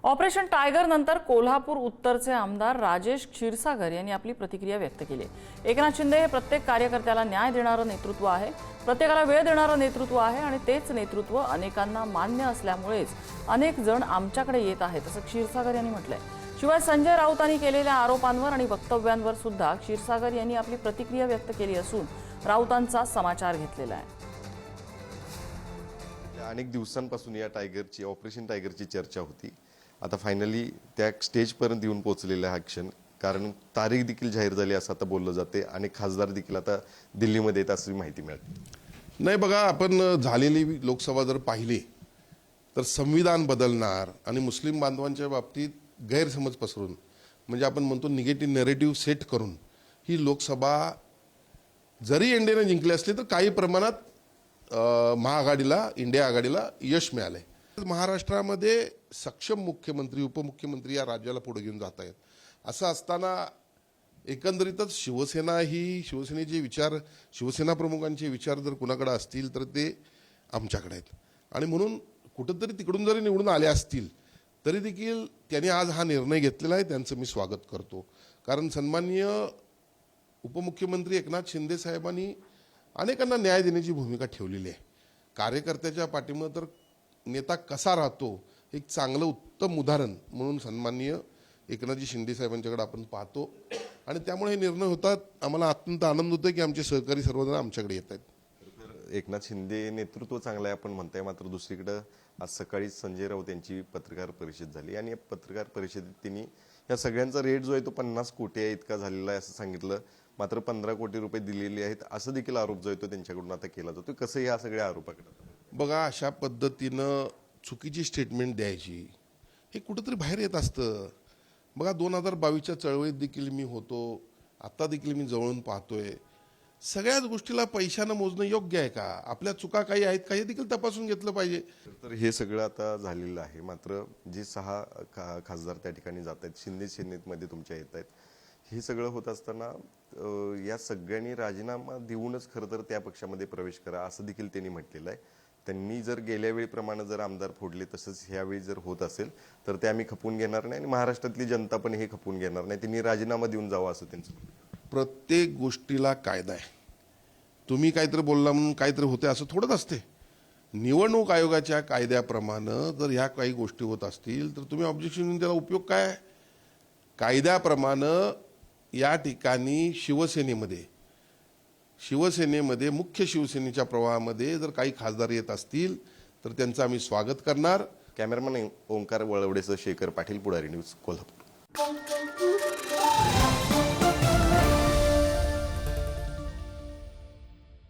Operation tiger नंतर कोल्हापूर उत्तरचे आमदार राजेश क्षीरसागर यांनी आपली प्रतिक्रिया व्यक्त केली। एकनाथ शिंदे हे प्रत्येक कार्यकर्त्याला न्याय देणारं नेतृत्व आहे, प्रत्येकाला वेळ देणारं नेतृत्व आहे आणि तेच नेतृत्व अनेकांना मान्य असल्यामुळेच अनेक जण आमच्याकडे येत आहेत असं क्षीरसागर यांनी म्हटलंय। शिवाय संजय राऊतांनी केलेल्या आरोपांवर आणि वक्तव्यांवर सुद्धा क्षीरसागर यांनी आपली प्रतिक्रिया व्यक्त केली असून राऊतांचा समाचार घेतलेला आहे। अनेक दिवसांपासून या टायगरची ऑपरेशन टायगरची चर्चा होती। आता फायनली त्या स्टेजपर्यंत येऊन पोहोचलेला हा क्षण, कारण तारीख देखील जाहीर झाली असं आता बोललं जाते आणि खासदार देखील आता दिल्लीमध्ये येत असं माहिती मिळते। नाही बघा, आपण झालेली लोकसभा जर पाहिली तर संविधान बदलणार आणि मुस्लिम बांधवांच्या बाबतीत गैरसमज पसरून, म्हणजे आपण म्हणतो निगेटिव्ह नॅरेटिव्ह सेट करून ही लोकसभा जरी एनडीएने जिंकली असली तर काही प्रमाणात महाआघाडीला, इंडिया आघाडीला यश मिळालंय। महाराष्ट्रामध्ये सक्षम मुख्यमंत्री, उपमुख्यमंत्री या राज्याला पुढे घेऊन जात आहेत। असं असताना एकंदरीतच शिवसेनेचे विचार, शिवसेना प्रमुखांचे विचार जर कुणाकडे असतील तर ते आमच्याकडे आहेत आणि म्हणून कुठंतरी तिकडून जरी निवडून आले असतील तरी देखील त्यांनी आज हा निर्णय घेतलेला आहे, त्यांचं मी स्वागत करतो। कारण सन्माननीय उपमुख्यमंत्री एकनाथ शिंदे साहेबांनी अनेकांना न्याय देण्याची भूमिका ठेवलेली आहे। कार्यकर्त्याच्या पाठीमागे तर नेता कसा राहतो एक चांगलं उत्तम उदाहरण म्हणून सन्माननीय एकनाथजी शिंदे साहेबांच्याकडे आपण पाहतो आणि त्यामुळे हे निर्णय होतात। आम्हाला अत्यंत आनंद होतो की आमचे सहकारी सर्वजण आमच्याकडे येत आहेत। एकनाथ शिंदे नेतृत्व चांगलं आहे आपण म्हणताय, मात्र दुसरीकडे आज सकाळी संजय राऊत यांची पत्रकार परिषद झाली आणि या पत्रकार परिषदेत त्यांनी या सगळ्यांचा रेट जो आहे तो 50 कोटी आहे इतका झालेला आहे असं सांगितलं। मात्र 15 कोटी रुपये दिलेले आहेत असं देखील आरोप जो आहे तो त्यांच्याकडून आता केला जातो। कसं या सगळ्या आरोपाकडे बघा, अशा पद्धतीनं चुकीची स्टेटमेंट द्यायची हे कुठंतरी बाहेर येत असतं। बघा, 2022च्या चळवळीत देखील मी होतो, आता देखील मी जवळून पाहतोय। सगळ्याच गोष्टीला पैशानं मोजणं योग्य आहे का? आपल्या चुका काही आहेत का हे देखील तपासून घेतलं पाहिजे। तर हे सगळं आता झालेलं आहे। मात्र जे 6 खासदार त्या ठिकाणी जात आहेत, शिंदे सेनेमध्ये तुमच्या येत आहेत, हे सगळं होत असताना या सगळ्यांनी राजीनामा देऊनच खरं तर त्या पक्षामध्ये प्रवेश करा असं देखील त्यांनी म्हटलेलं आहे। त्यांनी जर गेल्या वेळीप्रमाणे जर आमदार फोडले तसंच ह्यावेळी जर होत असेल तर ते आम्ही खपून घेणार नाही आणि महाराष्ट्रातली जनता पण हे खपून घेणार नाही। त्यांनी राजीनामा देऊन जावं असं त्यांचं। प्रत्येक गोष्टीला कायदा आहे। तुम्ही काहीतरी बोलला म्हणून काहीतरी होते असं थोडंच असते। निवडणूक आयोगाच्या कायद्याप्रमाणे जर ह्या काही गोष्टी होत असतील तर तुम्ही ऑब्जेक्शन देऊन त्याला उपयोग काय आहे? कायद्याप्रमाणे या ठिकाणी शिवसेनेमध्ये मुख्य शिवसेनेच्या प्रवाहामध्ये जर काही खासदार येत असतील तर त्यांचं आम्ही स्वागत करणार। कॅमेरामन ओंकार वळवडेसह शेखर पाटील, पुढारी न्यूज, कोल्हापूर।